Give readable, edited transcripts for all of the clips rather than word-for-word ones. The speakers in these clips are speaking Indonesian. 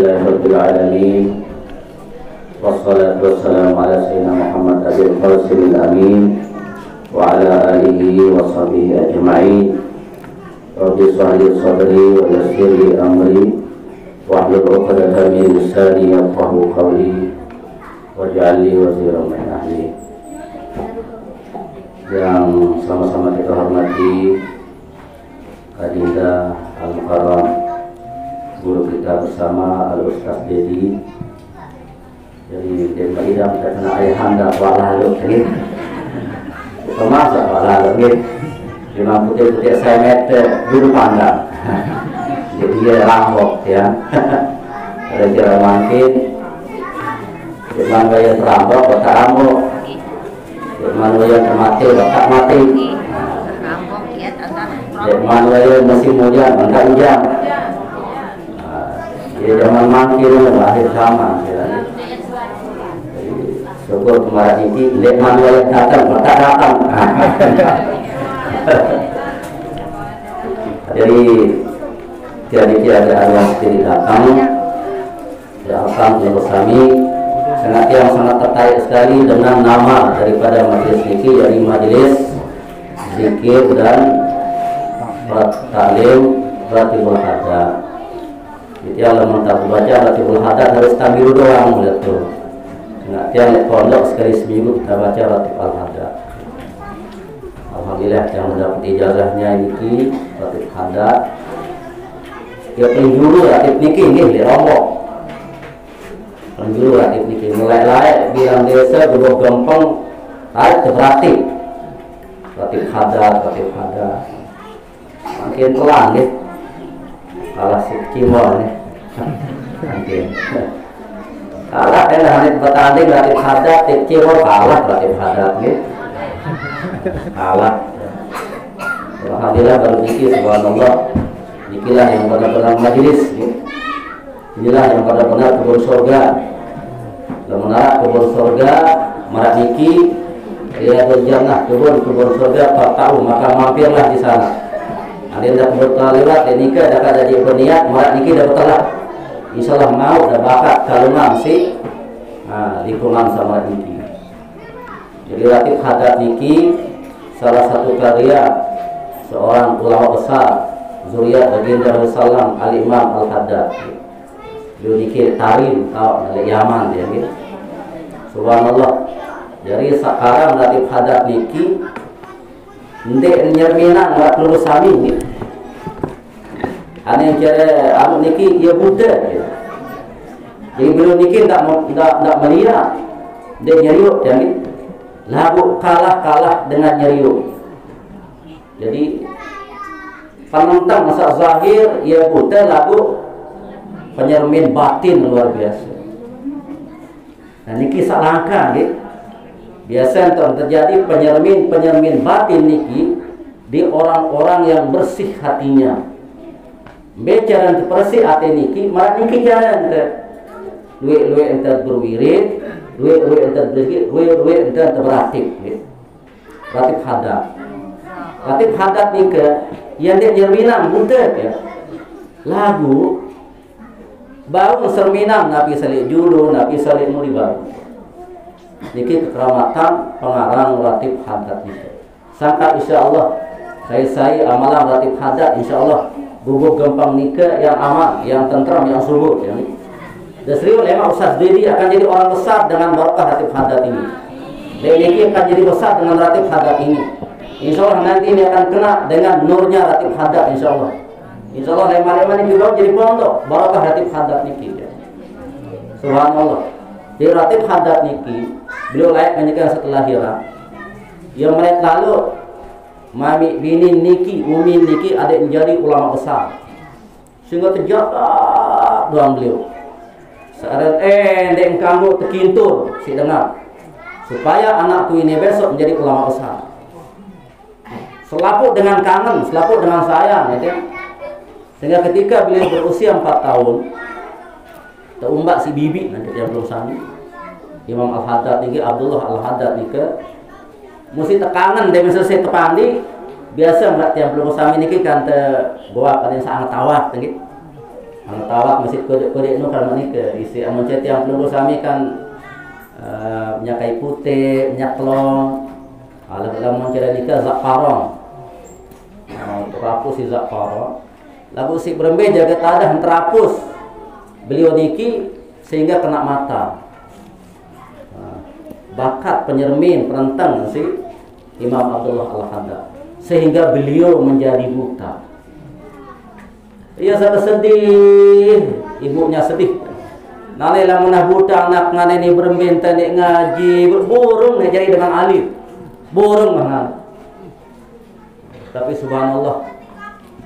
Alhamdulillahirabbil alamin. Wassalatu wassalamu ala sayyidina Muhammad abil qasimil amin wa ala alihi wa sahbihi ajma'in. Rabbi shrah li sadri wa yassir li amri wahlul 'uqdatam min lisani yafqahu qawli waj'al li waziran min ahli. Yang sama-sama kita hormati Adinda Al-Mukarram, guru kita bersama Al-Ustaz Dedi. Jadi dia idam kita kena ayahanda Pak Lalu ini pemasak Pak Lalu ini 50 putih saya meter dulu pandang. Jadi dia rambok ya. Ada cara makin cuman gaya terambok otak rambok, cuman gaya termati otak mati, cuman gaya musim hujan otak hujan. Dia zaman makin lahir sama syukur kemarin ini lekman gaya datang otak datang. Jadi tiada Allah sendiri datang. Ya Alhamdulillah bersami yang sangat tertarik sekali dengan nama daripada majelis zikir, dari majelis zikir dan taklim Ratibul Hadat. Jadi kalau mau baca Ratibul Hadat harus tabiru doang gitu. Tiang pondok sekali seminggu kita baca Ratibul Hadat. Alhamdulillah yang mendapat ijazahnya ini Ratib Hadat. Ya penjuru Ratib niki di Lombok. Penjuru Ratib niki mulai bilang desa berbuat gampang tarik ke Ratib. Ratib Hadat. Makin pelan nih. Kalah si Cimol nih. Makin. Kalah hanya bertanding Ratib Hadat, Cimol kalah Ratib Hadat nih. Kalah. Alhamdulillah baru zikir subhanallah. Inilah yang benar-benar majelis. Inilah yang benar-benar kebun surga. Menara kebun surga marak niki riyadul jannah, kebun surga tahu maka mampirlah di sana. Ada yang dah lewat nikah dah jadi berniat marak niki dah bertelah. Insyaallah mau dah bakat kalungan si lingkungan sama niki. Jadi Ratib Hadat niki salah satu karya seorang ulama besar zuriat baginda Rasulullah Al-Imam Al-Haddad. Dia dikir tarim tahu dari Yaman dia gitu. Subhanallah. Jadi sekarang Ratib Hadat niki ndek nyerminan buat lurus sami gitu. Ane cara anu niki dia buta gitu. Jadi belum niki tak melihat dia nyeriuk dia gitu. Lagu kalah dengan nyeriuk. Jadi penentang masa zahir ia buta, lagu penyermin batin luar biasa. Nah ini kisah langka gitu. Biasa terjadi penyermin batin niki di orang-orang yang bersih hatinya. Bicara bersih hati niki, malah niki jalan luwe enter berwirid, luwe enter berzikir, luwe enter beratib gitu. Ratib Hadat. Ratib Hadat nika yang dia nyerminang budak ya. Lagu baru serminang Nabi Salih Julu, Nabi Salih Muri baru. Niki kekeramatan pengarang Ratib Hadat niki. Sangka insyaallah saya amalan Ratib Hadat insyaallah bubuk gampang nikah yang aman, yang tentram, yang subur ya. Dan serius memang Ustaz Dedi akan jadi orang besar dengan barokah Ratib Hadat ini. Dan niki akan jadi besar dengan Ratib Hadat ini. Insyaallah nanti ini akan kena dengan nurnya Ratib Hadat insyaallah. Insyaallah leman-leman ini juga jadi pondok barokah Ratib Hadat niki. Subhanallah. Di Ratib Hadat niki beliau layak menjaga setelah hira. Yang mereka lalu mami bini niki, umi niki ada yang jadi ulama besar. Sehingga terjaga doang beliau. Sekarang dek kamu terkintur si dengar supaya anakku ini besok menjadi ulama besar. Selaput dengan kangen, selaput dengan sayang, ya. Sehingga ketika beliau berusia 4 tahun, terumbak si bibi nanti dia belum sani. Imam Al-Haddad ini Abdullah Al-Haddad ini mesti tekanan dia selesai tepandi biasa mbak tiap belum sami niki kan te bawa pada sangat tawat gitu. Ang tawag masjid kodek no karena nikah isi amun yang pelunggu sami kan minyak kayu putih, minyak telong. Lamun cara nikah za'faron. Terapus si za'faron. Lagu si berembe jaga tadah terapus. Beliau niki sehingga kena mata. Bakat penyermin perentang si Imam Abdullah Al-Haddad sehingga beliau menjadi buta. Ia sangat sedih, ibunya sedih. Nane lah menah buta anak ngane ni berminta ni ngaji, burung ni jadi dengan alif. Burung mana. Tapi subhanallah,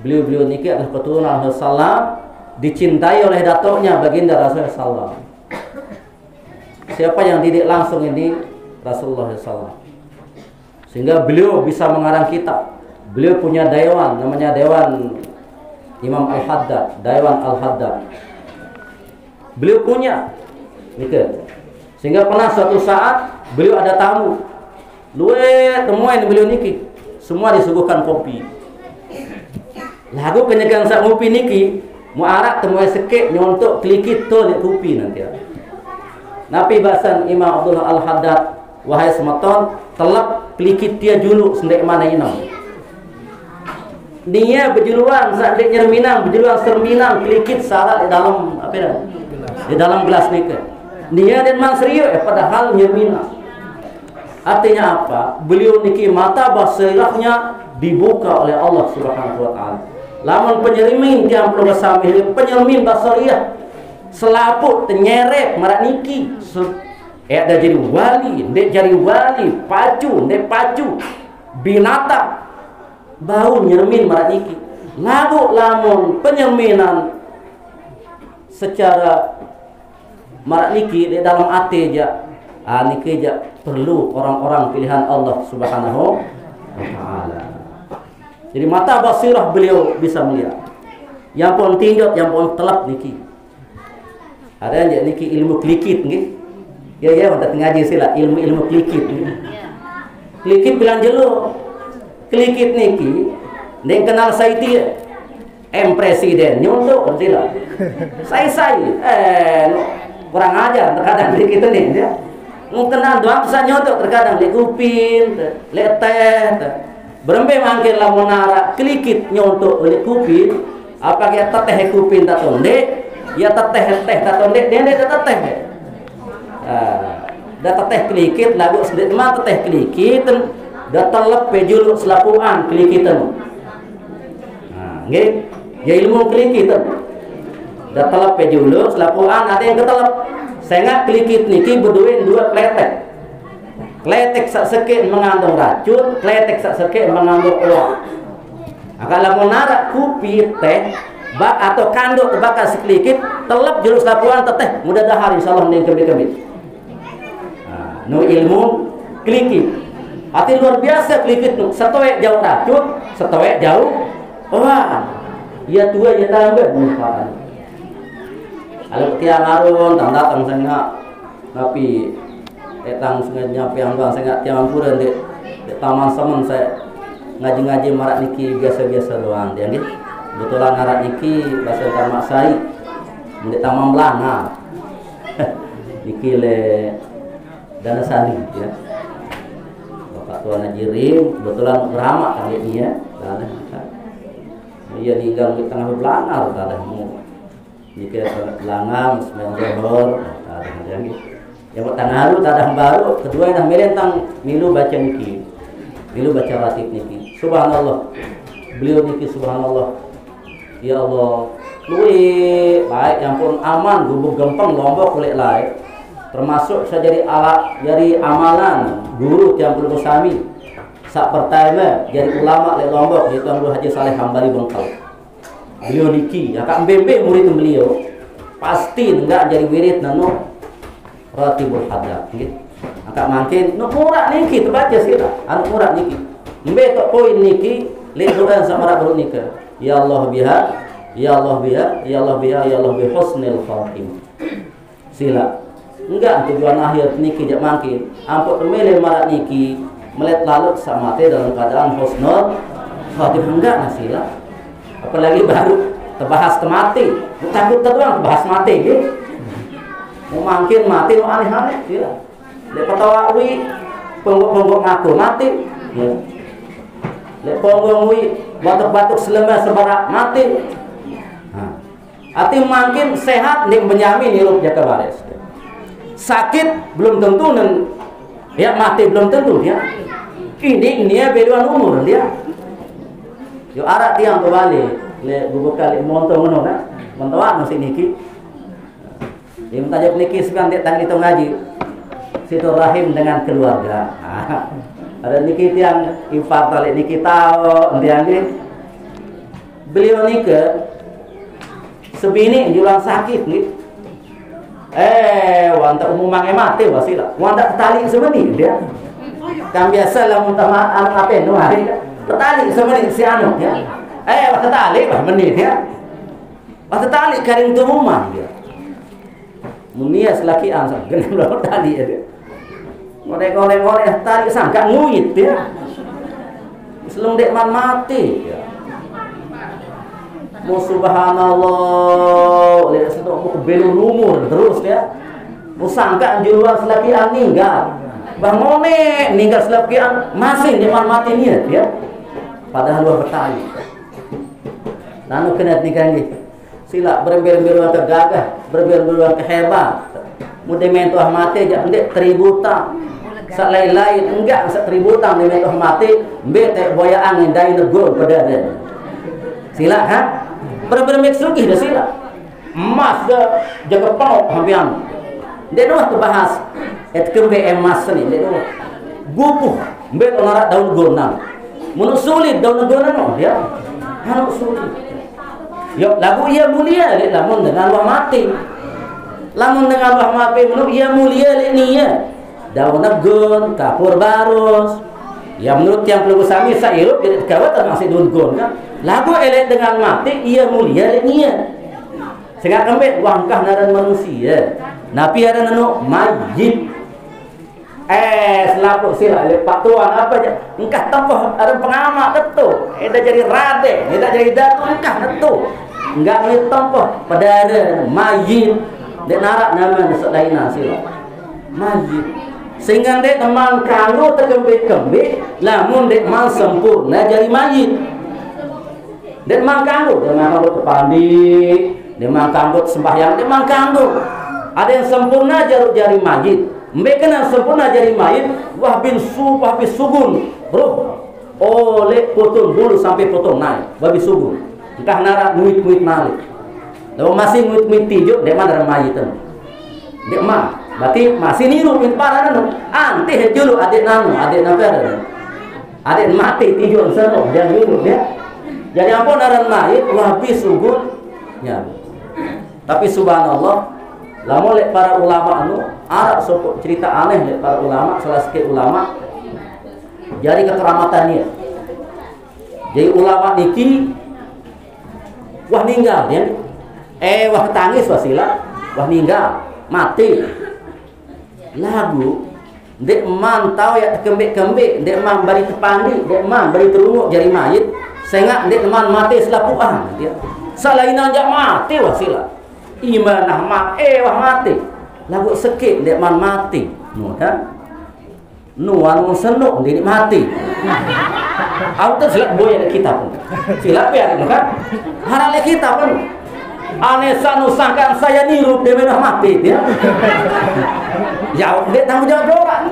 beliau-beliau niki adalah keturunan Rasulullah, dicintai oleh datuknya baginda Rasulullah sallallahu. Siapa yang didik langsung ini Rasulullah sallallahu. Sehingga beliau bisa mengarang kitab. Beliau punya dewan namanya Dewan Imam Al-Haddad, Dewan Al-Haddad. Beliau punya gitu. Sehingga pernah suatu saat beliau ada tamu. Temuin beliau niki. Semua disuguhkan kopi. Lagu kenyakan sak kopi niki, mu arak temuin sekek nyontok klikit to lihat kopi nanti. Nabi bahasan Imam Abdullah Al-Haddad, wahai semeton, telap klikit dia juluk sendek mana inam. Dia berjuluan saat dia nyerminang, berjuluan serminang klikit salat di dalam apa dah? Di dalam gelas nikah. Dia dan mang serius padahal nyerminang. Artinya apa? Beliau niki mata basirahnya dibuka oleh Allah Subhanahu wa taala. Lamun penyermin tiang perlu bersami, penyermin basariah selaput tenyeret marak niki. Ada jadi wali, ndek jadi wali, pacu, ndek pacu, binatang. Bau nyermin marak niki. Lagu lamun penyerminan secara marak niki di dalam hati aja. Niki aja perlu orang-orang pilihan Allah Subhanahu wa taala. Jadi mata basirah beliau bisa melihat. Yang pun tinjot, yang pun telap niki. Ada yang niki ilmu klikit nggih. Ya udah ngaji sila ilmu klikit. Klikit bilang jelo. Klikit niki ning kenal Saidi presiden nyontok sila. Saya kurang ajar terkadang klikit nih dia. Kenal doang bisa nyontok terkadang lek kupin, lek teh. Berembe mangkir lamun nara klikit nyontok lek kupin, apa ya teteh kupin ta tonde, ya teteh ta tonde, dia teteh. Da teteh klikit lagu sedek mah teteh klikit da telep pejuluk selapuan klikitan. Nggih, ya ilmu klikitan. Da telep pejuluk selapuan ada yang ketelep. Sehingga klikit niki berduin dua kletek. Kletek sak sekek mengandung racun, kletek sak sekek mengandung uang. Kalau menara kupi teh bak atau kanduk terbakar seklikit telep juluk selapuan teteh mudah dahar insyaallah ning kemit-kemit. No ilmu klikit. Arti luar biasa klikit nu. Setoek jauh racun, setoek jauh wah. Ya tua ya tambah manfaat. Kalau tiang arun tang datang saya tapi tang sengaja piang bang saya tiang ampuran di taman semen saya ngaji-ngaji marak niki biasa-biasa doang dia gitu. Betulan marak niki bahasa tamak sai di taman belanga. Niki le Dana Sani ya. Bapak tua Najirim kebetulan beramak kan dia dana. Dia tinggal di tengah belanga ada mu. Jika belanga sembilan Johor ada yang yang pertama ada baru kedua yang melentang milu baca niki. Milu baca ratib niki. Subhanallah. Beliau niki subhanallah. Ya Allah, luwe baik yang pun aman gubuk gempeng lombok kulit lain. Termasuk saya jadi alat dari amalan guru yang perlu sami saat pertama jadi ulama di Lombok yaitu Tuan Guru Haji Saleh Hambali Bengkal. Beliau niki akak mbembe murid beliau pasti enggak jadi wirid nano Ratibul Haddad gitu. Akak mangkin no murah niki terbaca sila anu murah niki mbe tok poin niki li doa sama baru nikah ya Allah biha ya Allah biha ya Allah biha ya Allah bi husnil khatim sila. Enggak tujuan akhir niki jak mangkin ampun temele marak niki melet lalu sama teh dalam keadaan husnul khatimah enggak nasilah apalagi baru terbahas mati, takut terang bahas mati gitu. Mungkin mati lo aneh-aneh ya. Lek petawawi ponggok-ponggok ngaku mati ya. Lek ponggok wi batuk-batuk selema sebarak mati. Ati makin sehat nih menjamin hirup jaga baris. Sakit belum tentu dan ya mati belum tentu ya. Ini dia beruan umur dia. Yo arak tiang kembali. Le bubuk kali montong ngono kan. Montoan masih niki. Yang tajak niki sekarang dia tang itu ngaji. Situ rahim dengan keluarga. Ada niki tiang infak kali niki tahu tiang ini. Beliau nikah sebini jualan sakit nih. Wanta umumnya mati wasilah. Wanta tali semeni dia. Kan biasa lah muntah anu apa nu hari. Tali semeni si anu ya. Waktu tali bah menit ya. Waktu tali karing tu rumah dia. Munia selaki ansar genep tali dia. Ngorek tali sangka nguit dia. Selung dek man mati ya. Mu subhanallah, lihat situ mau belum umur terus ya. Mu sangka juruan selakian ninggal. Bang Mone ninggal selakian masih di mana mati niat ya. Padahal luar bertali. Lalu kena nikah ni. Sila berber-beruan ke gagah, berber-beruan ke hebat. Mu demento mati aja ndek tributan. Sak lain-lain enggak sak tributan demento mati, mbete boya angin dai negor pedada. Sila kan? Bener-bener sugi dah sila. Emas dah jaga penuh hampian. Dia doa tu bahas. Kembe emas ni dia doa. Gupuh, mbet orang daun gonang. Menurut sulit daun gonang no dia. Hanuk sulit. Yo lagu ia mulia dia lamun dengan Allah mati. Lamun dengan Allah mati menurut ia mulia ni ya. Daun gon, kapur barus. Ya menurut yang perlu sami sairup jadi kawat masih daun gon kan. Lagu elek dengan mati ia mulia dia. Sehingga kembali wangkah naran manusia. Nabi ada nanu majid. Selaku sila lepak tuan apa aja. Engkah tempoh ada pengamak tetu. Eda jadi rade, eda jadi datu engkah tetu. Enggak ni tempoh padara majid. Dek narak nama selaina sila. Majid. Sehingga dek teman kanggo terkembik-kembik lamun dek man sempurna jadi majid. Dek man kanggo, dek man kanggo kepandi, dek man kanggo sembahyang, dek man kanggo. Ada yang sempurna jari majid. Mereka yang sempurna jari majid, wah bin sugun, roh. Oleh potong bulu sampai potong naik, babi sugun. Entah narak nuit-nuit malik. Lalu masih nuit-nuit tijuk, dek man dalam majid tu. Dek man. Berarti masih niru min para nanu. Antih julu adik nanu, adik napera. Adik mati tidur seno dia niru dia. Jadi ampun aran mait wabi sugun ya. Tapi subhanallah, lamun lek para ulama anu arep sopok cerita aneh lek para ulama, salah sikit ulama. Jadi kekeramatannya. Jadi ulama niki wah ninggal ya. Wah tangis wasilah, wah ninggal, mati. Lagu dek man tahu ya kembik-kembik, dek man bari kepandi, dek man bari terunguk jari mayit, sehingga dek man mati selapuan dia. Salaina jak mati wasilah. Imanah wah mati. Lagu sekit dek man mati. Nu kan? Nu anu senuk dek mati. Auto silap boya kita pun. Silap ya kan? Harale kita pun. Anesa nusakan saya niru dia memang mati dia. Ya, dia tanggung jawab orang.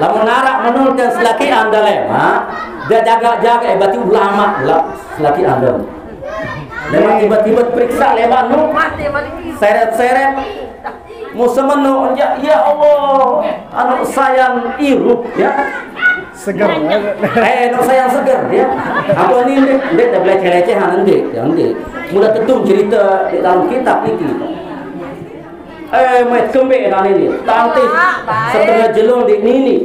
Lamun narak menurunkan selaki anda lema, dia jaga-jaga berarti ulama selaki anda. Lema tiba-tiba periksa lema nu seret-seret musemenu ya Allah, anu sayang irup ya. Segar. No sayang segar dia. Apa ni dia dah belajar lecehan nanti, mula tetum cerita di dalam kitab niki. Mai kembik nani ni. Tanti setengah jelung di nini.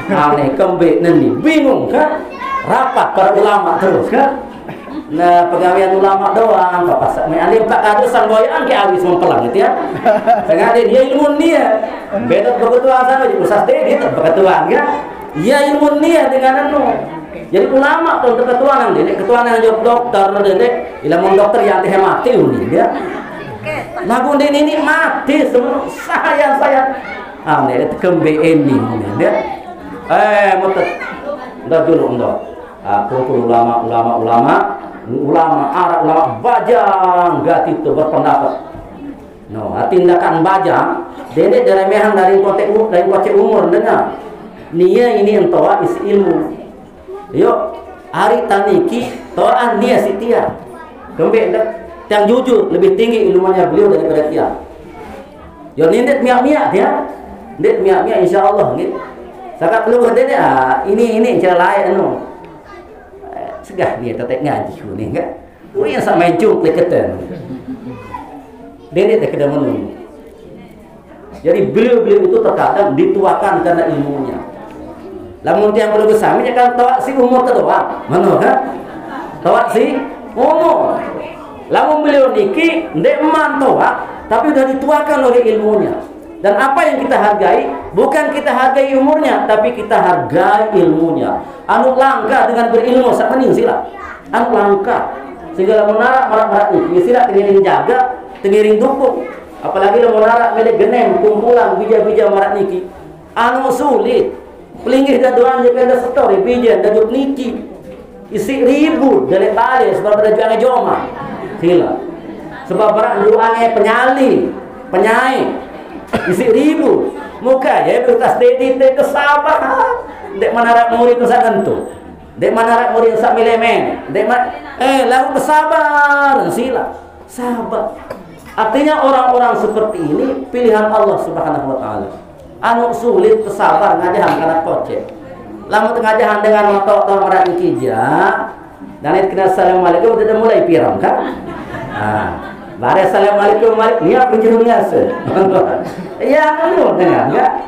Aneh kembik nani. Bingung kan? Rapat para ulama terus kan? Nah, pegawaian ulama doang, Bapak. Mai alim tak ada sanggoyan ke awis mempelang gitu ya. Sengaja dia ilmu dia. Beda kebetulan sama di pusat dia tak kebetulan kan? Ya ilmu dia dengan anu. Jadi ulama tuh ketuanan dia, ketuanan job dokter dia, ilmu dokter yang teh mati uni dia. Lagu ini mati semua saya. Dia kembe ini dia. Mutet. Udah dulu udah. Kumpul ulama Arab, ulama Bajang, gak itu berpendapat. No, tindakan Bajang, dede deremehan dari kote umur dengar. Nia ini entoa isi ilmu. Yuk, hari taniki toan dia sitia. Kembali yang jujur lebih tinggi ilmunya beliau daripada dia. Yo nindet miak dia. Nindet miak insyaallah gitu. Sakat lu dede ini cara lain anu. Segah dia tetek ngaji ni enggak. Yang sama cuk leketen. Dede tak kena menunggu. Jadi beliau itu terkadang dituakan karena ilmunya. Lamun tiang perlu kesami kan tawak si umur kedua. Mana kan? Tawak si umur. Lamun beliau niki ndek eman tawak, tapi sudah dituakan oleh ilmunya. Dan apa yang kita hargai, bukan kita hargai umurnya, tapi kita hargai ilmunya. Anu langka dengan berilmu sak mening sila. Anu langka. Sehingga lamun marak ini sila tengiring jaga, tengiring dukung. Apalagi lamun narak mele genem kumpulan bija-bija marak niki. Anu sulit. Pelinggih daduan jika ada story bijan daduk niki isi ribu dari balik sebab ada juangnya joma sila sebab berak juangnya penyai isi ribu muka ya berutas dedit kesabaran dek manarak murid kesakan tu dek manarak murid sak milemen dek lalu kesabaran sila sabar artinya orang-orang seperti ini pilihan Allah Subhanahu wa taala. Anu sulit kesabar ngajahan karena kocek. Lamun ngajahan dengan motor merak kija, dan itu kena assalamualaikum udah mulai piram kan? Bare assalamualaikum niat penjerungnya se. Ya anu dengar enggak?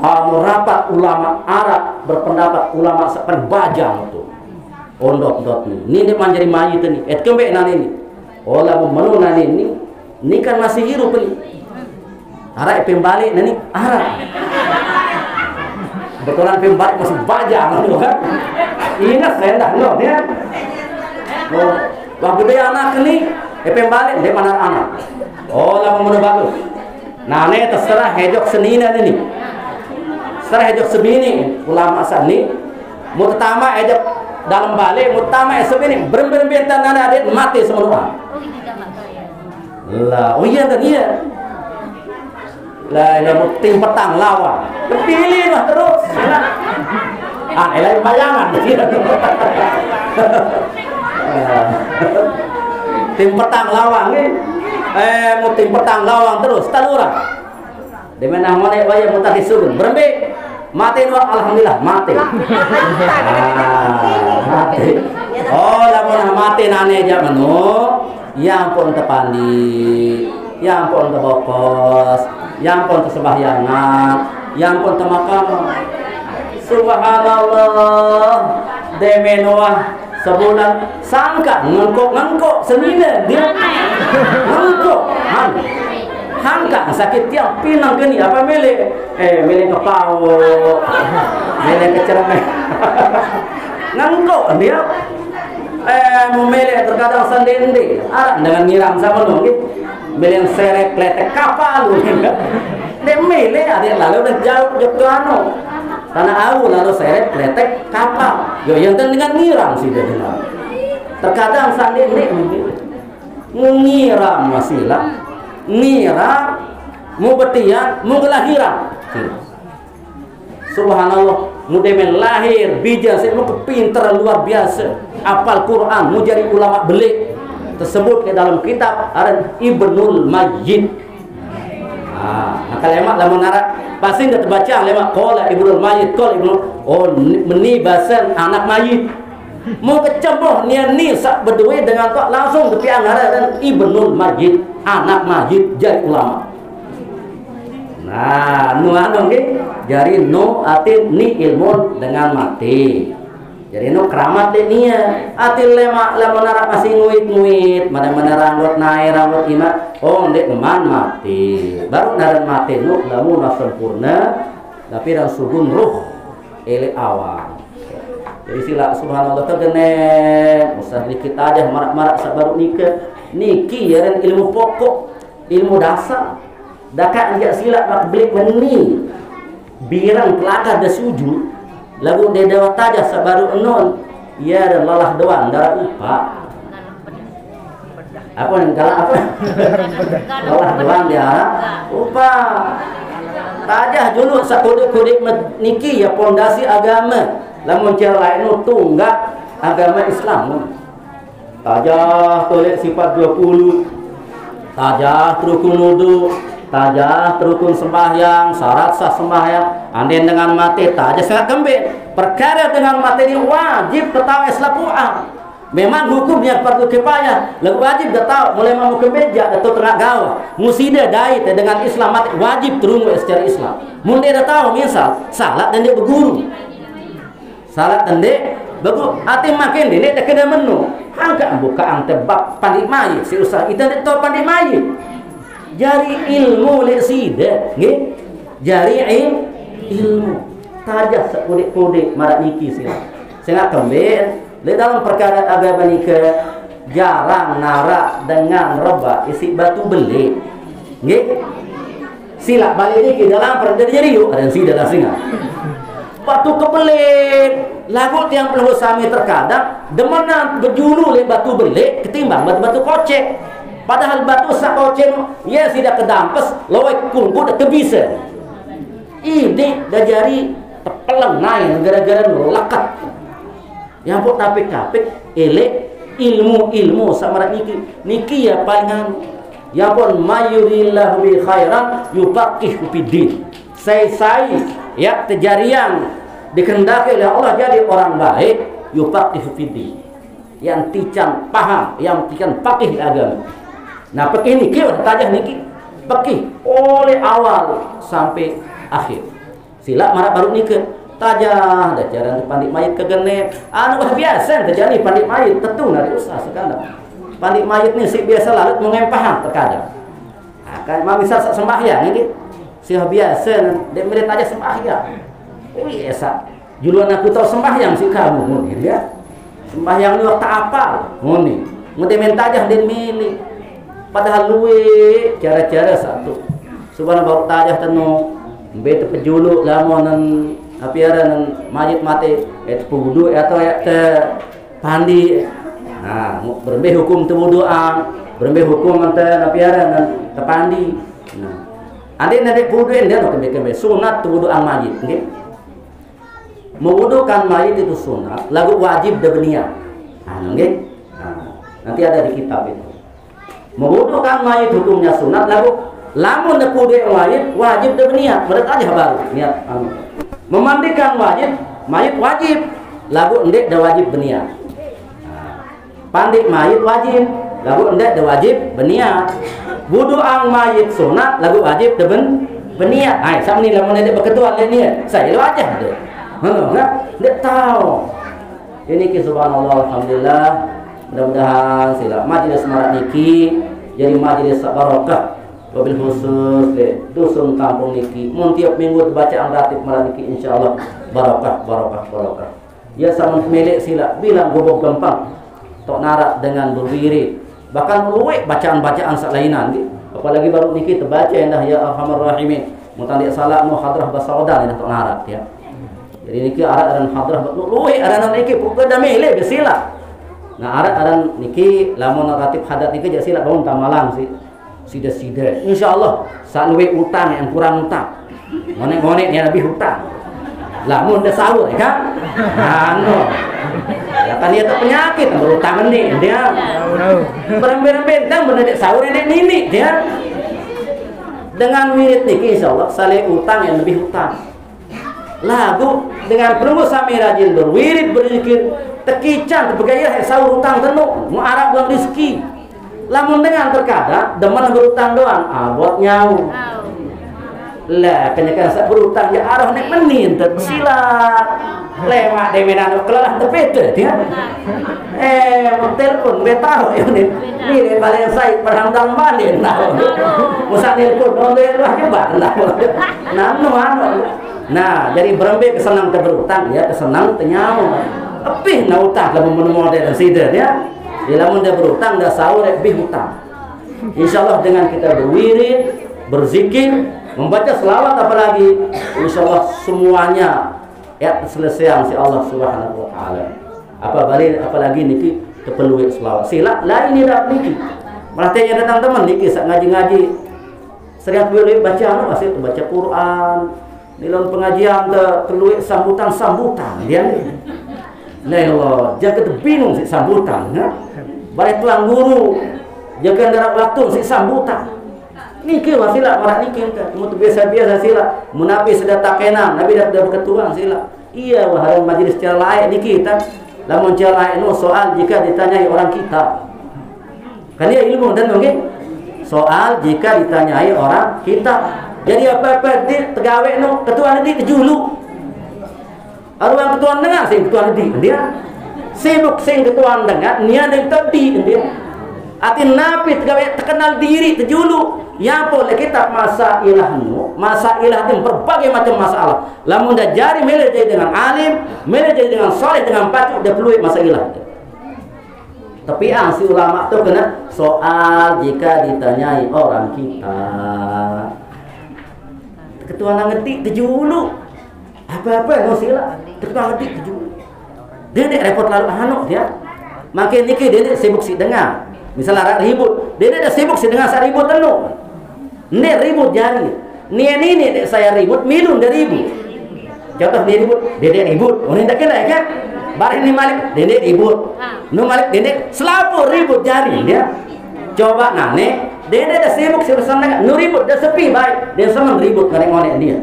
Rapat ulama Arab berpendapat ulama seperti Bajang tu. Ondok ni dia manjari mayit ni. Kembe nan ini. Lamun menu nan ini kan masih hidup ni. Arah pembalik nani arah. Betulan pembalik masih Bajang kan. Ingat saya dah no dia. Waktu dia anak ni, pembalik dia mana anak. Lah mau bagus. Nah, ini terserah hejok senina ni. Terserah hejok sebini ulama sani. Mau pertama hejok dalam balik, mau pertama sebini berbentan nana dia mati semua. Lah, iya kan iya. Lah tim petang lawan. Pilih lah terus. Lain bayangan. Tim petang lawan ni. Mau tim petang lawan terus talura. Di mana mana waya muta disurun. Berembe mati no alhamdulillah mati. Mati. Lamun mati nane jak menu. Yang pun tepandi, yang pun tebokos, yang pun tersebahyangan, yang pun temakam. Subhanallah, demenoah sebulan sangka ngengkok senina dia ngengkok hangka sakit tiang pinang geni apa mele kepau mele kecerme ngengkok dia memilih terkadang sendiri dengan nyiram sama dong gitu milih serek kletek kapal dia milih ada lalu udah jauh ke anu tanah awu lalu seret kletek kapal yang dengan nyiram sih dia bilang terkadang sendiri nyiram wasilah nyiram mau betian mau kelahiran subhanallah mudemen lahir bijak saya mau pintar luar biasa apal Quran mau jadi ulama belik tersebut ke dalam kitab ada Ibnul Majid. Maka lemak lamun nara pasti nggak terbaca lemak qala Ibnul Majid qala Ibnu menibasan anak mayit mau kecemboh ni sak berdua dengan tok langsung ke piangara dan Ibnul Majid anak Majid jadi ulama. Nah, nu anu nggih jari nu ati ni ilmu dengan mati. Jadi nu keramat deh nia. Ati lemak nara masih nguit mana rambut naik rambut imat. Ndek eman mati. Baru naran mati nu lamun sempurna tapi dan sugun ruh ele awal. Jadi sila subhanallah tergenek usah dikit aja marak-marak sabaru nikah niki ya dan ilmu pokok ilmu dasar dakat anjak sila mak belik meni birang pelakar da sujud lagu de dewa taja sabaru enon ya dan lalah doang darah upa apa nih kalau apa lalah doang dia upa tajah dulu sakudik-kudik niki ya pondasi agama lamun cara lain itu tunggak agama Islam. Tajah tolek sifat 20, tajah terukun wudu, tajah terukun sembahyang, syarat sah sembahyang, anden dengan mati tajah sangat gembir. Perkara dengan mati ini wajib ketahui selapuan. Memang hukumnya fardu kifayah, lalu wajib dah tahu mulai mau ke meja atau tengah gawah. Musida dai dengan Islam mati wajib terunggu secara Islam. Mun dia dah tahu misal salat dan dia berguru. Salat tende bagus ati makin dia tak kena menu angkat bukaan tebak pandit mayit si usah kita tak tahu pandit mayit jari ilmu lek sida nggih jari ilmu tajah sekudik-kudik marak niki sila sangat kembir di dalam perkara agama nikah jarang narak dengan reba isi batu belik nggih sila balik niki dalam perkara jadi yuk ada sida dah singa batu kebelik lagu tiang peluru sami terkadang demenan berjulu le batu belik ketimbang batu-batu kocek padahal batu sak kocek ya sudah kedampes lowek kungku dah kebisa ini dah jari terpelang naik gara-gara lekat yang pun tapik-tapik elek ilmu sama niki ya palingan yang pun mayurillahu bi khairan yufaqihu fiddin saya ya terjarian dikehendaki oleh Allah jadi orang baik yufaqihu fiddin yang tican paham yang tican faqih agama. Nah faqih niki tajah niki faqih oleh awal sampai akhir sila marak baru nikah tajah dah cara pandit mayit kegenek anu biasa terjadi pandit mayit tentu dari usaha sekadang pandit mayit ni si biasa lalu mengempahang terkadang akan mau bisa sembahyang ini si biasa dia melihat aja sembahyang biasa juluan aku tahu sembahyang si kamu mungkin ya sembahyang ni waktu apa mungkin mungkin minta aja dia milih padahal luwe cara-cara satu subhanallah tajah tenu bete pejuluk lamonan apiaran majid mati et wudu atau ya te pandi nah berbe hukum te wuduan berbe hukum ante apiaran te pandi nah ade nade wudu ende no kembe sunat te wuduan majid nggih mewudukan mayit itu sunat lagu wajib da berniat nggih nanti ada di kitab itu mewudukan mayit hukumnya sunat lagu lamun da wudu mayit wajib da berniat berarti aja baru niat memandikan mayit wajib lagu endek da wajib berniat pandi mayit wajib lagu endek da wajib berniat wuduan mayit sunat lagu wajib da berniat ai sam ni lamun endek berketuan niat saya lu aja tu enggak tahu ini ki subhanallah alhamdulillah mudah-mudahan sila majelis marak niki jadi majelis barokah wabil khusus dusun kampung niki mun tiap minggu bacaan ratib marak niki insyaallah barokah ya sama milik sila bilang gobok gampang tok narak dengan berwirid bahkan luwek bacaan-bacaan salainan apalagi baru niki terbaca indah ya arhamar rahimin mun tadi salat mu hadrah basaudan indah tok narak ya jadi niki aran hadrah luwih aran niki pokok da milih besila nah aran niki lamun ratib hadat niki jadi sila bangun tamalang sida insyaallah sak luwih utang yang kurang utang ngonek-ngonek yang lebih utang lamun da sahur ya kan anu ya kan dia tak penyakit berutang ni dia berembeng-bentang bener sahur ini dia dengan wirid niki insyaallah saleh utang yang lebih utang lagu dengan perlu sami rajin berwirid berzikir tekican bergaya sahur utang tenuk mu arab buang rezeki lamun dengan terkadang demen berutang doang buat nyau lah kenyakan sak berutang ya arah nek menin tersilat lewat demenan kelelah tepete dia mau telepon betah ya ni balen sai perang dalam balen nah musa telepon oleh lah coba nah jadi berembe kesenang berutang ya kesenang tenyau lebih na utang kalau model sidar ya. Lamun dia berutang dah sahur lebih hutang. Insyaallah dengan kita berwirid, berzikir, membaca selawat apalagi, insyaallah semuanya ya selesai si Allah Subhanahu wa taala. Apalagi niki keperluan selawat. Sila lain ni dak niki. Merhatanya datang teman niki sak ngaji-ngaji. Sering boleh baca masih baca Quran. Nilon pengajian perlu sambutan dia ni. Nah Allah, jangan bingung si sambutan, ya. Balik tuang guru, jangan darat waktu si sambutan. Niki sila marak niki cuma tu biasa-biasa sila. Munabi sudah tak kenal, Nabi dah berketuan sila. Iya wahai majlis secara layak niki kita. Lamun secara layak no soal jika ditanyai orang kita. Kan dia ilmu dan mungkin soal jika ditanyai orang kita. Jadi apa-apa di tegawe no ketua nanti kejulu. Orang ketua dengar sing ketua nanti dia sibuk sing ketua dengar nia dan tadi dia. Atin nabi tegawe terkenal diri terjulu. Ya boleh kita masalah nu, masalah itu berbagai macam masalah. Lamun dah jari mele jadi dengan alim, mele jadi dengan saleh dengan patuh dah peluit masalah. Tapi si ulama tu kena soal jika ditanyai orang kita. Ketua ngerti terjulu. Apa-apa no sila. Ketua ngerti terjulu. Dia ni repot lalu hanuk dia. Makin niki dia sibuk si dengar. Misalnya ribut, dia dah sibuk si dengar sa ribut tenu. Ni ribut jari. Ni saya ribut, milun dia ribut. Contoh dia ribut, dia ribut. Oh ni tak kena kan? Barang ni Malik, dia ribut. Nu Malik dia selapu ribut jari dia. Coba nane, dia dah sibuk si urusan dengan nu ribut dah sepi baik. Dia senang ribut ngorek-ngorek dia.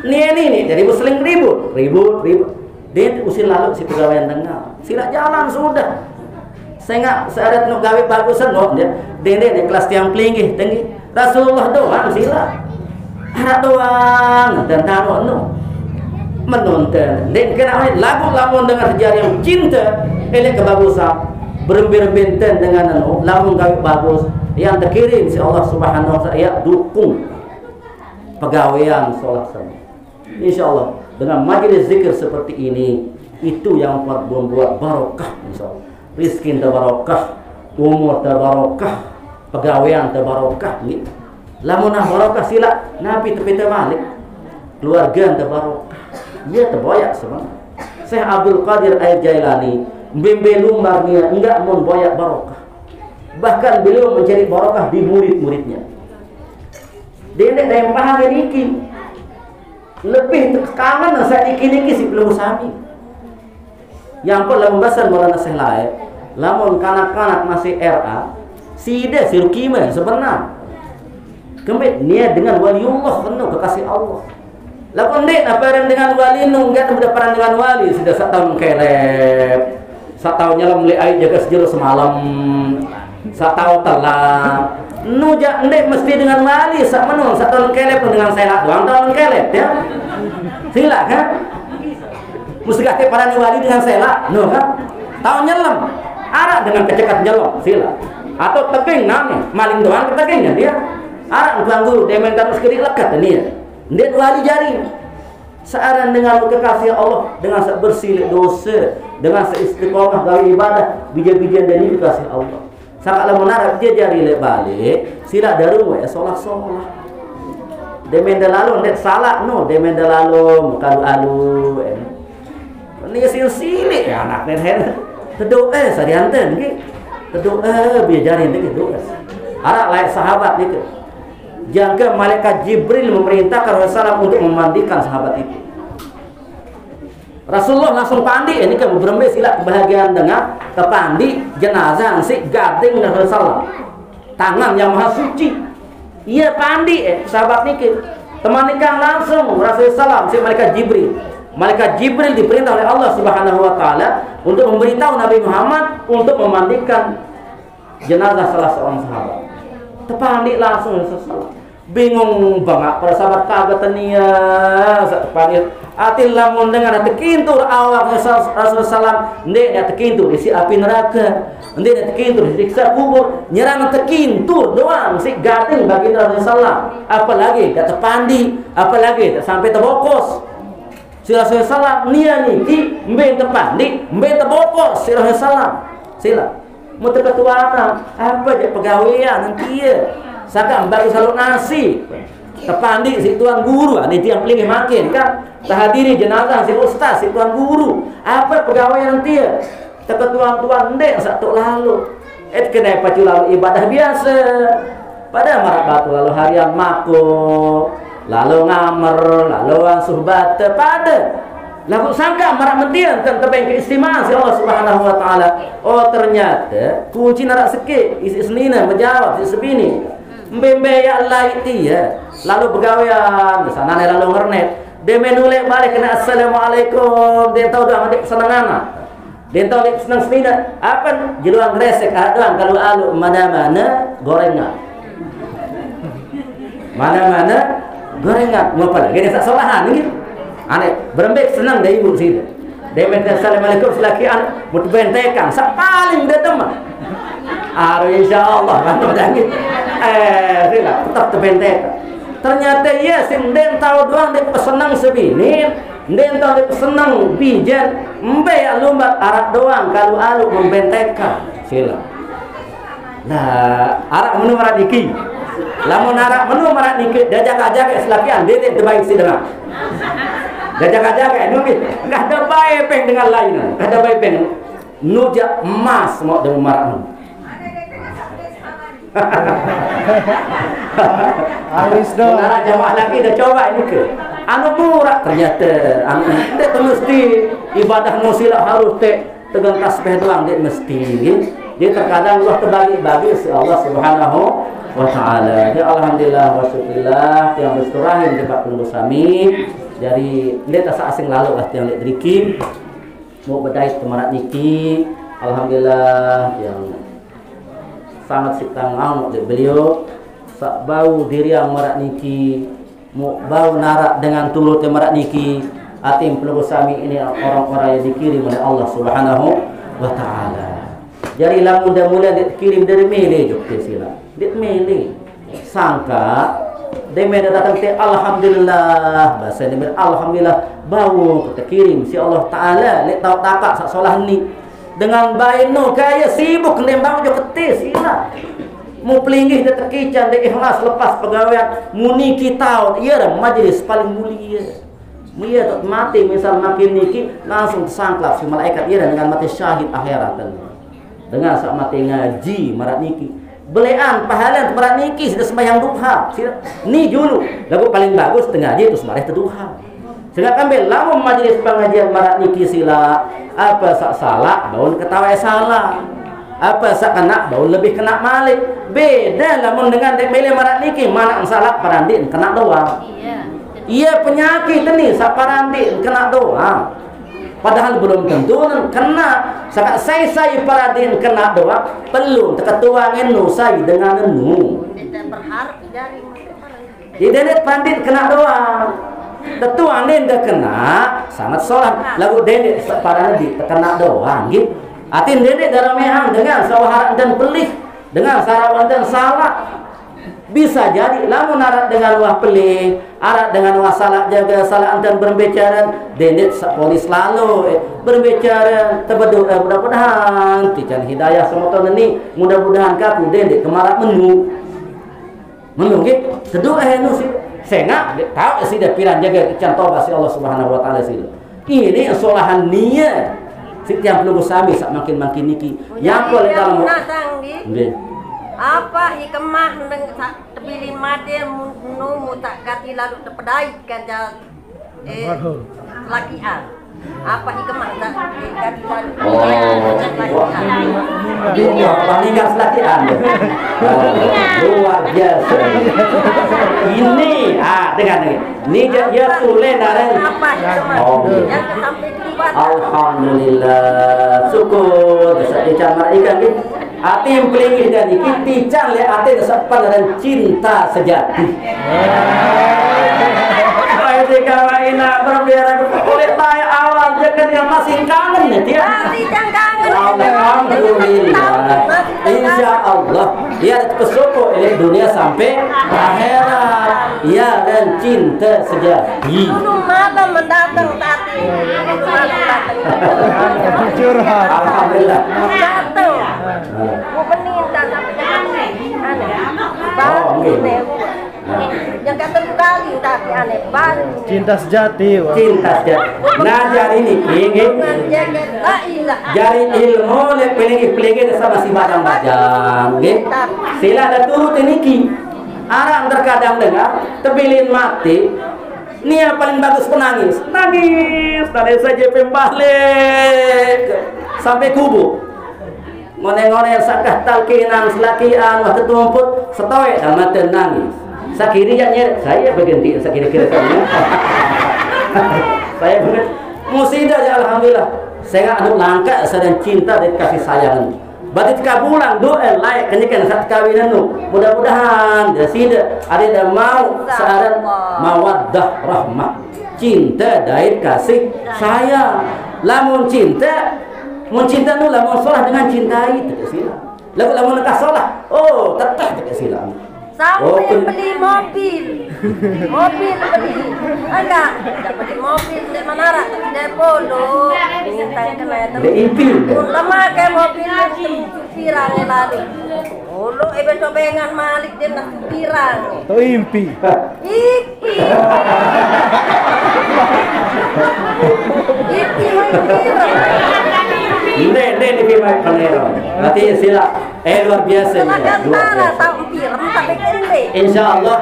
Ni dia ribut seling ribut. Dia usil lalu si pegawai yang dengar. Sila jalan sudah. Saya ada nu gawe bagusan no dia. Dia kelas tiang tinggi. Rasulullah doang sila. Harap doang dan taruh no. Menonton. Dan kena lagu-lagu dengan sejarah yang cinta, elok kebagusan, berembir-benten dengan lagu gawe bagus yang terkirim si Allah Subhanahu wa taala ya dukung pegawaian salat sama. Insyaallah dengan majlis zikir seperti ini itu yang membuat barokah insyaallah. Rizki barokah, umur barokah, pegawaian barokah gitu. Lamunah barokah sila Nabi tepita balik. Keluarga barokah. Dia terboyak sebenarnya. Syekh Abdul Qadir Al-Jailani bimbelumar dia enggak mau boyak barokah. Bahkan beliau mencari barokah di murid-muridnya. Dia tidak yang paham niki. Lebih kangen saya niki si belum sami. Yang pun lamun basar Maulana Syekh Lae, lamun kanak-kanak masih RA, si Rukima sebenarnya. Kembali niat dengan waliullah penuh kekasih Allah. Lamun dek apa dengan wali nunggat berdepan dengan wali sudah 1 tahun kelep. 1 tahun nyelam li air jaga sejero semalam. 1 tahun telah. Nujak ndek mesti dengan wali sak menung 1 tahun kelep dengan saya 2 tahun kelep ya. Sila kan? Mesti kate para wali dengan sela, no kan? Tahun nyelam, arak dengan kecekat nyelam, sila. Atau teking nane, maling doang ketekingnya dia. Arak ganggu, dia minta sekali lekat ni. Dia wali jari. Searan dengan kekasih Allah, dengan bersih dosa, dengan seistiqomah dari ibadah, bija-bija dari kekasih Allah. Sakala menarak dia jari lek balik, sila daru ya solat-solat. Dia minta lalu ndak salah no, dia minta lalu muka alu. Ni silsilik ya anak nen tedoa sarianten nggih tedoa biar jari nggih doa arak layak sahabat itu jangka malaikat Jibril memerintahkan Rasulullah untuk memandikan sahabat itu. Rasulullah langsung pandi ini kan berembe sila kebahagiaan dengan kepandi jenazah si gading Rasulullah tangan yang maha suci iya pandi sahabat niki temanikan langsung Rasulullah si malaikat Jibril. Malaikat Jibril diperintah oleh Allah Subhanahu wa taala untuk memberitahu Nabi Muhammad untuk memandikan jenazah salah seorang sahabat. Tepandi langsung Rasulullah. Bingung banget para sahabat kaget tenia tepandi atil lamun dengan tekintur awak Rasulullah ndek ya tekintur isi api neraka. Ndek tekintur disiksa kubur, nyerang tekintur doang si gading bagi Rasulullah. Apalagi tak tepandi, apalagi tak sampai terbokos. Sila salam nia niki mbe tepandi, mbe tebopos sila salam. Sila. Mu ketuana apa je pegawaian nanti ya. Saka bagi salur nasi. Tepandi si tuan guru, ini yang paling makin kan. Tahadiri jenazah si ustaz, si tuan guru. Apa pegawaian nanti ya? Ketuan-tuan ndek satu lalu. Kena pacu lalu ibadah biasa. Pada marak batu lalu harian mako, lalu ngamer, lalu angsuh bata pada. Lalu sangka marak mentian tentang keistimewaan si Allah Subhanahu wa taala. Oh ternyata kunci narak sikit isi senina menjawab si sebini. Mbembe ya Allah itu ya. Lalu pegawaian sana lalu ngernet. Dia menoleh balik kena assalamualaikum. Dia tahu dah adik senangana. Dia tahu dia senang senina. Apa jeluang gresek aduan kalau alu mana-mana gorengan. Mana-mana gorengan. Ngapa lagi dia tak solahan gitu. Aneh berembek senang dari ibu sini. Dia minta assalamualaikum selakian mut bentekan sak paling dia teman. Insyaallah kan dangit. Sila tetap terbentekan. Ternyata ya sing den tahu doang dia pesenang sebini. Den tahu dia pesenang bijan embe ya lumbat arak doang kalau alu membentekan. Sila. Nah, arak menu marak niki. Lamun arak menu marak niki dajak-ajak selakian dia terbaik si dengar. Jaga-jaga nungit, nggak ada baik peng dengan lain, nggak ada baik peng. Nujak emas mau dengan marah. Alis dong. Nah, jamaah lagi dah coba ini ke. Anu murah ternyata, anu itu mesti ibadah musilah harus tegang tasbih doang dia mesti. Dia terkadang Allah terbagi-bagi si Allah Subhanahu wa taala. Ya alhamdulillah wa syukurillah yang bersurahim dekat penunggu sami. Dari dia tak asing lalu lah yang lihat dirikim mau berdaya kemarat niki alhamdulillah yang sangat sitang ang beliau sak bau diri yang marat niki mau bau narak dengan turut marat niki atim peluru sami ini orang-orang yang dikirim oleh Allah Subhanahu wa taala. Jadi lamun dah mula dikirim dari mele jok sila dit mele sangka dia datang ke alhamdulillah bahasa dia alhamdulillah bau kita kirim si Allah taala lek tahu takak sak solah ni dengan baik no kaya sibuk nembang jo ketis sila mu pelinggih dia terkican dia ikhlas lepas pegawaian muni kita iya dah majlis paling mulia mulia tak mati misal makin niki langsung tersangklap si malaikat iya dengan mati syahid akhirat dengan sak mati ngaji marat niki belean pahala tempat niki sudah sembahyang duha ni dulu lagu paling bagus tengah dia tu sembahyang terduha sehingga kambil lamun majlis pengajian marat niki sila apa sak salah baun ketawa salah apa sak kena baun lebih kena malik beda lamun dengan dek mele marat niki mana salah parandin kena doang iya penyakit ni sak parandin kena doang padahal belum tentu kena sakat saya paradin kena doa perlu ketuangin nu saya dengan nu kita berharap dari dedet pandit kena doa ketuang den dah kena sangat sholat lagu dedet parana di kena doa gitu atin dedet dalam mehang dengan sawaharan dan pelih dengan sarawan dan salah bisa jadi lamun arat dengan wah pelih arat dengan wah salah jaga salah dan berbicara dedet polis lalu berbicara terberdoa mudah-mudahan tican hidayah semoga ini mudah-mudahan kaku dedet kemarat menu gitu kedua nu sih sehingga tahu sih dah piran jaga tican tobat si Allah Subhanahu wa taala sih ini solahan niat setiap perlu sami sak makin niki yang boleh dalam apa hikmah terpilih mati mu tak ganti lalu terpedai kan lakian apa hikmah tak ganti lalu palingan lakian luar biasa ini dengan ini dia tulen dari alhamdulillah syukur saya camar ikan gitu hati yang pelingih dari kita lihat hati tersepan dan cinta sejati. Baik dikawaina berbiara oleh tay awal jangan yang masih kangen ya dia. Masih kangen. Alhamdulillah. Insya Allah dia kesoko oleh dunia sampai akhirat. Ya dan cinta sejati. Dulu malam mendatang tadi. Curhat. Alhamdulillah. Datang. Gua peninta sampai aneh. Baru ini. Yang kata kali tapi aneh baru. Cinta sejati. Wah. Cinta sejati. Nah jari ini jari ilmu le pelegi sama si badang-badang. Sila ada turut ini ki. Arang terkadang dengar terpilih mati. Nia paling bagus penangis. Nangis dari saja pembalik sampai kubu. Ngone-ngone sakah talkinan selakian waktu tumput setoy sama nangis. Sakiri ya nyeret saya berganti sakiri kira saya benar musida ya alhamdulillah saya anu langka sedang cinta dan kasih sayang berarti kabulan doa layak kenyakan saat kawinan nu mudah-mudahan ya sida ada yang mau searan mawaddah rahmah cinta dan kasih sayang lamun cinta mun cinta nu lamun salah dengan cintai tidak sila lamun nak salah oh tetap tidak sila. Sampai beli mobil beli enggak beli mobil di Manara di Polo minta kena itu lama ke mobil pirang lari Polo bebengan Malik dia nak pirang To impi. iki Ini di Bimai Panero. Nanti sila luar biasa. Insya Allah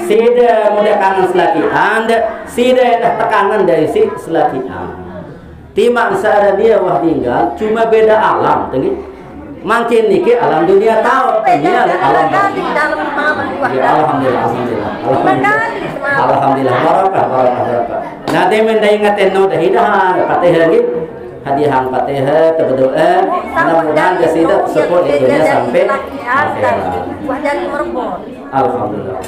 sida muda kangen selaki anda sida dah tekanan dari si selaki anda. Timak seada dia wah tinggal cuma beda alam, tengi. Makin niki alam dunia tahu, dunia alam dunia. Alhamdulillah, alhamdulillah, barakah. Nanti menda ingatin no dah hidahan, patih lagi. Hadiah Fatihah berdoa mudah-mudahan kesida support dunia sampai alhamdulillah.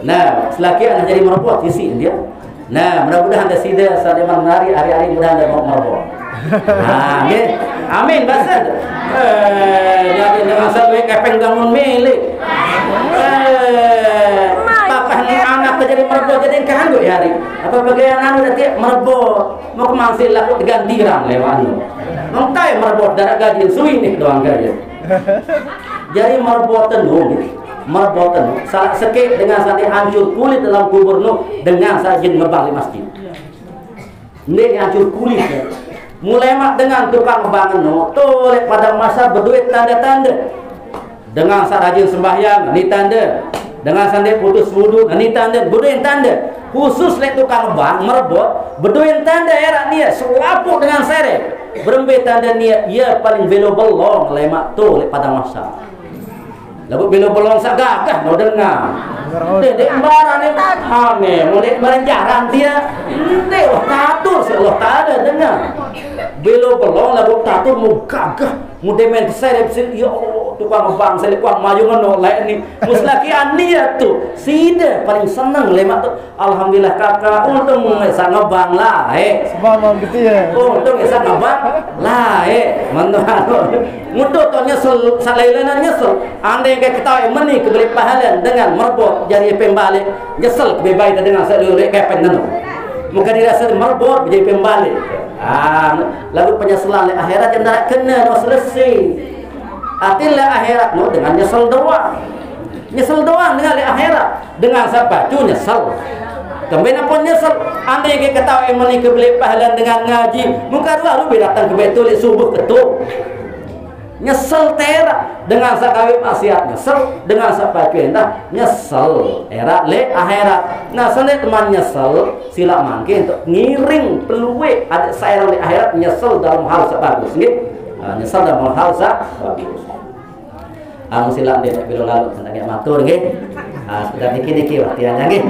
Nah selagi anak jadi merebut isi dia. Nah mudah-mudahan kesida saat menari hari-hari mudah anda mau merebut. Nah amin bahasa jadi dengan sampai kepeng bangun milik anak jadi merebut jadi kandung ya hari apa bagian anu nanti merebut mau kemangsil laku gantiran lewat nontai merebut darah gaji suwi nih doang gaya jadi merebut tenung salah sekek dengan sandi hancur kulit dalam kubur nu dengan sajin ngebang di masjid ini hancur kulit ya. Mulai mak dengan tukang ngebangun nu tuh pada masa berduit tanda-tanda dengan sarajin sembahyang ini tanda dengan sandi putus wudu ini tanda berduit tanda khusus lek tukang bang merebut berduit tanda era nia selapu dengan seret berembe tanda nia ia paling belo belong lemak tu lek pada masa lalu belo belong sagagah no dengar dek barang ni ame mulai merenjaran dia dek wah tatur Allah tak ada dengar belo belong lalu tatur mu gagah mu demen seret ya Allah tukang bang selip kuang mayungan no lain ni muslaki ania tu sida paling senang lemak tu alhamdulillah kakak untung esa ngebang lah Sebab gitu ya. untung esa ngebang lah mantu mutu tu nyesel salailan nyesel andai ke kita meni kebeli pahala dengan merebut jadi pembalik nyesel kebebai dengan seluruh kepeng nanu muka dirasa merebut jadi pembalik lalu penyesalan akhirat yang tak kena no selesai atilah akhirat no dengan nyesel doang dengan akhirat dengan siapa cu nyesel kemudian pun nyesel andai ke ketahui meni kebeli pahala dengan ngaji muka dua rubi datang ke betul subuh ketuk nyesel tera dengan sakawi maksiat nyesel dengan siapa cu entah nyesel era le akhirat nah sene teman nyesel sila mangke untuk ngiring peluwe ada saya di akhirat nyesel dalam hal sebagus nggih nyesel dalam hal sebagus silang dia bila lalu senangnya matur nggih sudah niki waktu yang nggih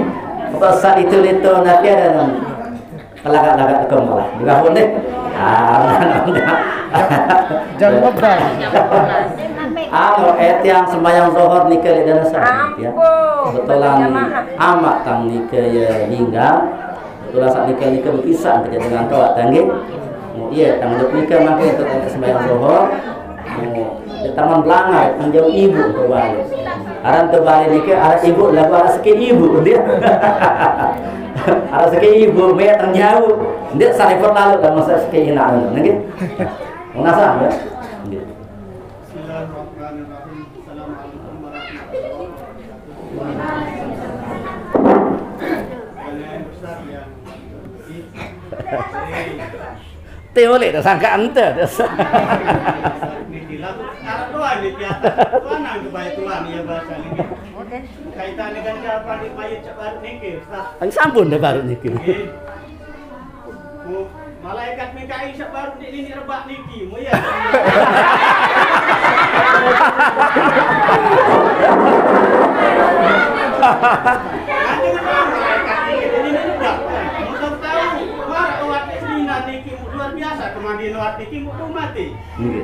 apa saat itu nanti ada lagak-lagak kemolah juga pun deh Jangan ngebang. yang sembahyang zuhur nikah di dalam sana ya betulan amat tang nikah ya hingga betulan saat nikah berpisah kerja dengan kawat tanggih Iya, tanggung nikah makin untuk sembahyang zuhur. Di taman Belangai, menjauh ibu terbalik. Aran terbalik nikah, arah ibu lagu arah sikit ibu dia. Arah sikit ibu, mereka terjauh. Dia saripot lalu dan masa sikit hinaan, nggih. Mengasah ya. Nggih. Bismillahirrahmanirrahim. Assalamualaikum warahmatullahi wabarakatuh. Teolek dah sangka ente. Niki lagu arah doa ni piata. Tuan nang kebaik Tuhan ya bahasa niki. Oke. Kaitan dengan siapa di mayit cepat niki Ustaz. Ang sampun dah baru niki. Malaikat Mikail sak baru di ini rebak niki. Mu ya. Nanti kan malaikat niki ini rebak. Mau tahu war niki luar biasa kemandian luar niki mau mati.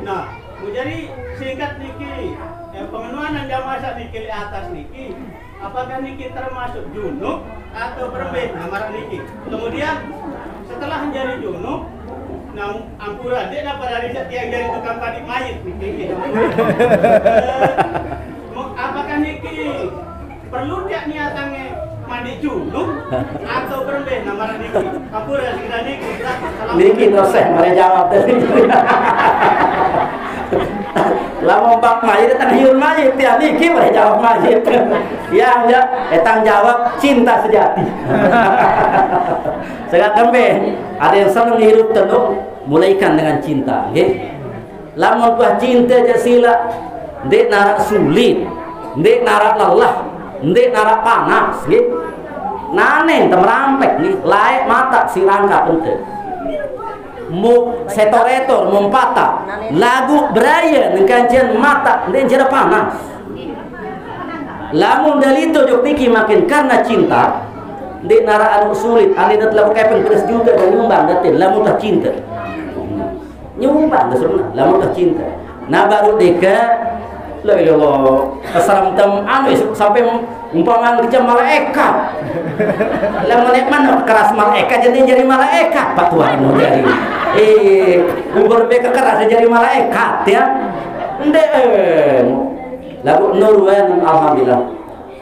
Nah, mau jadi singkat niki pengenuan dan jamaah niki di atas niki, apakah niki termasuk junub atau berbeda nama niki? Kemudian setelah menjadi junub, nah ampura dia dapat dari yang dari tukang padi mayit niki. Apakah niki perlu dia niatannya mandi junub atau berbeda nama niki? Ampura segera niki. Niki dosen mereka jawab tadi. Lama bak mayit datang hiur mayit ya niki mereka jawab mayit. Ya datang jawab cinta sejati. Segat kembe ada yang senang hidup tentu mulaikan dengan cinta, nggih. Lamun buah cinta aja sila, ndek narak sulit, ndek narak lelah, ndek narak panas, nggih. Naneng temerampek nih, laik mata si rangka penting. Mu setoretor mumpata lagu beraya nengkancian mata dan jera panas. Lamun dalito jok niki makin karena cinta di nara anu sulit ane dat lagu kapan pedes juga dan nyumbang datin lamun tak cinta nyumbang dah sebenarnya lamun tak cinta nah baru deka la ilallah kesalam tem anu sampai umpama kecam malaikat lamun mana keras malaikat jadi malaikat patuan mau jadi umur mereka keras jadi malaikat ya ende lagu nurwan alhamdulillah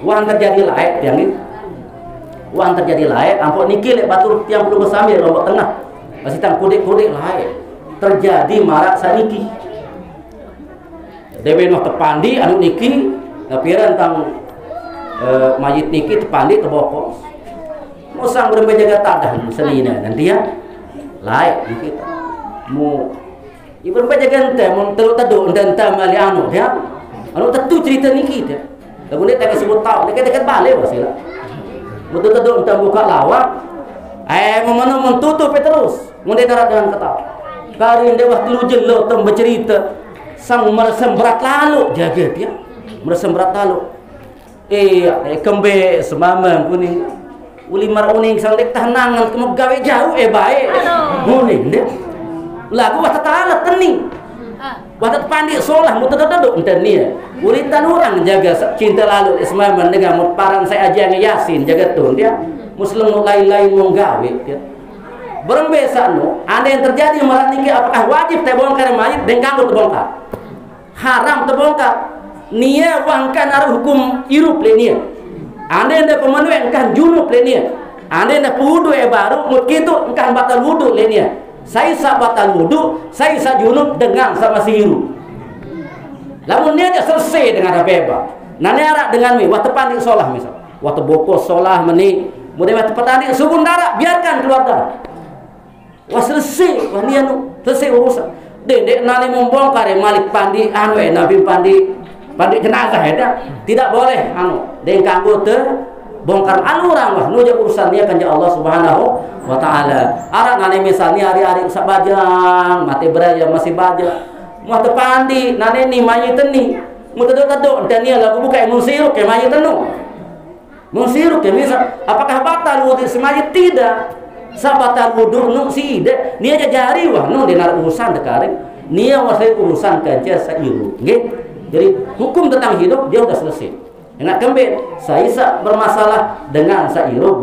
wan terjadi laik yang ini wan terjadi laik ampun niki lek batur tiang belum sambil lombok tengah masih tang kudik-kudik laik terjadi marak saniki dewe noh tepandi anu niki ngapiran tang mayit niki tepandi tebokos musang berembe jaga tadah senina dan dia laik niki mu ibu berembe jaga ente mun telu tedu ente mali anu dia anu tetu cerita niki dia lagu ni tak sebut tahu dekat-dekat balik wasila betul-betul entah buka lawak memanu mentutup terus munde darat dengan ketawa kari dia waktu lu jelo tem bercerita sang meresem berat lalu jaga dia meresem berat lalu kembe semamang kuning uli mar uning sang dek tahanangan kemuk gawe jauh baik kuning dia lagu wata ta'ala tening wata pandi solah mutu-tutu enten nia uritan orang jaga cinta lalu semamang dengan parang saya aja yasin jaga tuh dia muslim lain-lain menggawe dia berembesa no ada yang terjadi malah niki apakah wajib terbongkar mayit dan kanggo terbongkar haram terbongkar nia wangkan arah hukum irup le nia ada yang pemenuh kan junub le nia ada yang wudu baru mut kitu engkang batal wudu le nia saya batal wudu saya junub dengan sama si irup lamun nia aja selesai dengan apa nane arak dengan mi waktu panik solah misal waktu bokos solah meni mudah waktu petani subun darah biarkan keluar darah wah selesai wah nia nu selesai urusan dek nani membongkar malik pandi anu nabi pandi jenazah ya tidak boleh anu den kanggo bongkar anu orang wah nuja urusan dia kan Allah Subhanahu wa taala arak nani misalnya hari-hari sak bajang mati beraya masih bajang mau tepandi nane ni mayit ni mau tedo dan dia lagu buka musiruk ke mayit nu musiruk ke misal apakah batal wudu semayit tidak sabatal wudu nu sida nia jari wah nu dinar urusan dekaring nia wasai urusan kaca sairu nggih jadi hukum tentang hidup dia sudah selesai enggak kembali saya bermasalah dengan sairu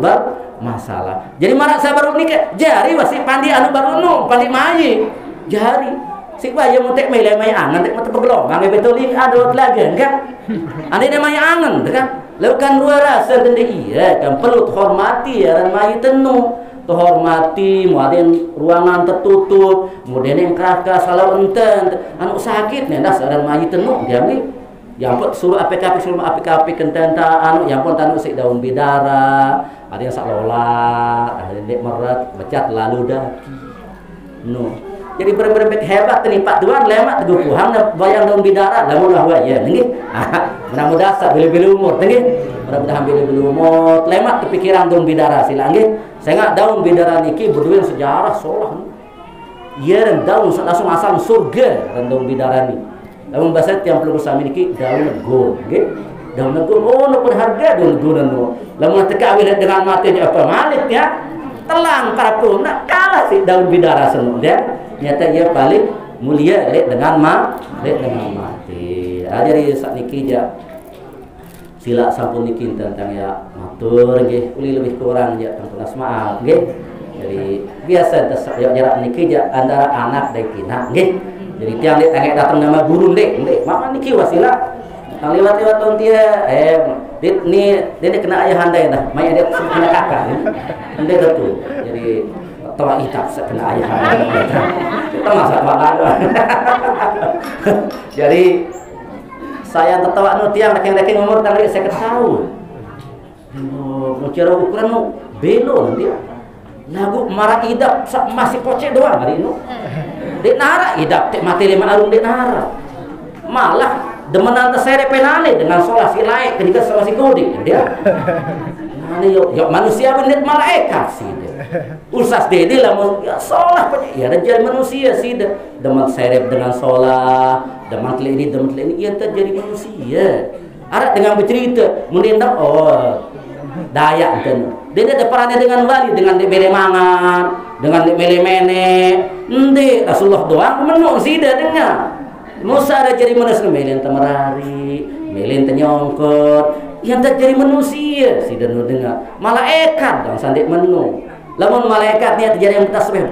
masalah. Jadi marak saya baru nikah, jari wasi pandi anu baru pandi mai. Jari sik bae mun tek mele mai angan tek mata pegelongang betulin adot lagi kan. Ane dia mai angan kan. Lalu kan dua rasa gede iya kan perlu hormati ya dan mai tenu. Hormati, muadin ruangan tertutup, kemudian yang keras salah enten, anu sakit nih, das dan mai tenu dia nih. Yang pun suruh APKP kententa anu yang pun tanu si daun bidara, ada yang saklola, ada yang dek merat, becat lalu dah. No. Jadi bener-bener hebat nih Pak Tuan lemak tegupuhan bayang daun bidara lamun lah ya nggih. Mudah-mudahan sak beli-beli umur nggih. Mudah-mudahan beli-beli umur lemak kepikiran daun bidara sila nggih. Saya nggak daun bidara niki berdua sejarah solah. Iya dan daun langsung asal surga dan daun bidara ni. Lamun bahasa yang perlu sami niki daun nego, nggih. Daun nego no berharga daun nego no. Lamun teka awil dengan matinya apa malik ya. Telang karapun nak kalah si daun bidara senu dia. Nyata ia paling mulia lek dengan mati. Jadi saat niki ya sila sampun niki tentang ya matur nggih uli lebih kurang ya tentang maaf nggih. Jadi biasa jarak niki ya antara anak dan kina nggih. Jadi tiang lek tangek datang nama guru lek mama niki wasila nang lewat-lewat tahun dia dit ni dia kena ayah handai dah mai dia kena kakak ande betul. Jadi tawa hitam kena ayah handai kita masak bakal. Jadi saya tertawa nu tiang raking-raking umur tanggal saya ketahui. Nu cara ukuran nu belo dia. Lagu marah idap masih pocek doang hari nu. Dek nara idap tek mati lima arung dek nara. Malah demenan terseret penane dengan sholat si laik ketika sama si kudik dia. Nah, yo manusia bener malaikat sih dia. Usas dede lah ya sholat ya dan jadi manusia sih dia. Demen serep dengan sholat, demen telini ia terjadi manusia. Arak dengan bercerita, menindang daya kan. Dia ada perannya dengan wali, dengan mele mangan, dengan mele mene. Ende Rasulullah doang menung sih dia dengar. Musa ada jadi manusia, melin temerari, melin tenyongkot, yang terjadi manusia sih dan dengar. Malaikat dong sandik menu. Lamun malaikat ni terjadi yang tasbih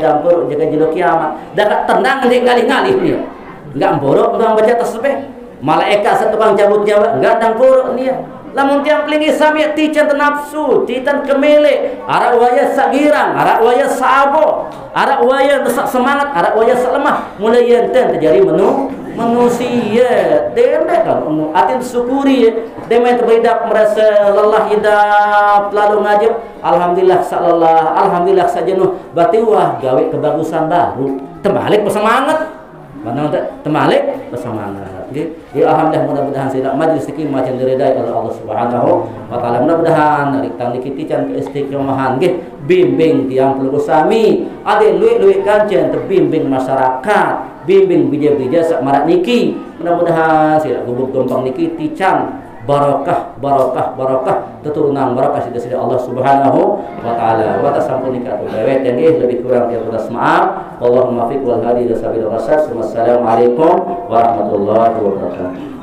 dampur jaga jelo kiamat. Dapat tenang dia ngalih-ngalih dia. Enggak borok orang baca tasbih. Malaikat setukang cabut nyawa, enggak dampur dia. Lamun tiang pelingi sami tican nafsu, titan kemele, arak waya sagirang, arak waya sabo, arak waya desak semangat, arak waya selemah. Mulai enten terjadi manusia. Demek kan atin syukuri demek terbedak merasa lelah hidup lalu ngajib alhamdulillah saja nuh berarti wah gawe kebagusan baru terbalik bersemangat. Mana terbalik bersemangat. Ya alhamdulillah mudah-mudahan sidak majlis iki macam diridai oleh Allah Subhanahu wa taala. Mudah-mudahan dari tang niki can keistiqomahan nggih bimbing tiang peluru sami ade luwih-luwih kancen terbimbing masyarakat, bimbing bija-bija sak marak niki. Mudah-mudahan sidak gubuk gompang niki tican barokah keturunan barokah sida Allah Subhanahu wa taala. Wa tasampun nikah dewet yang lebih kurang dia beras maaf. Allahumma fiq wal hadi ila sabil rasyad. Wassalamualaikum warahmatullahi wabarakatuh.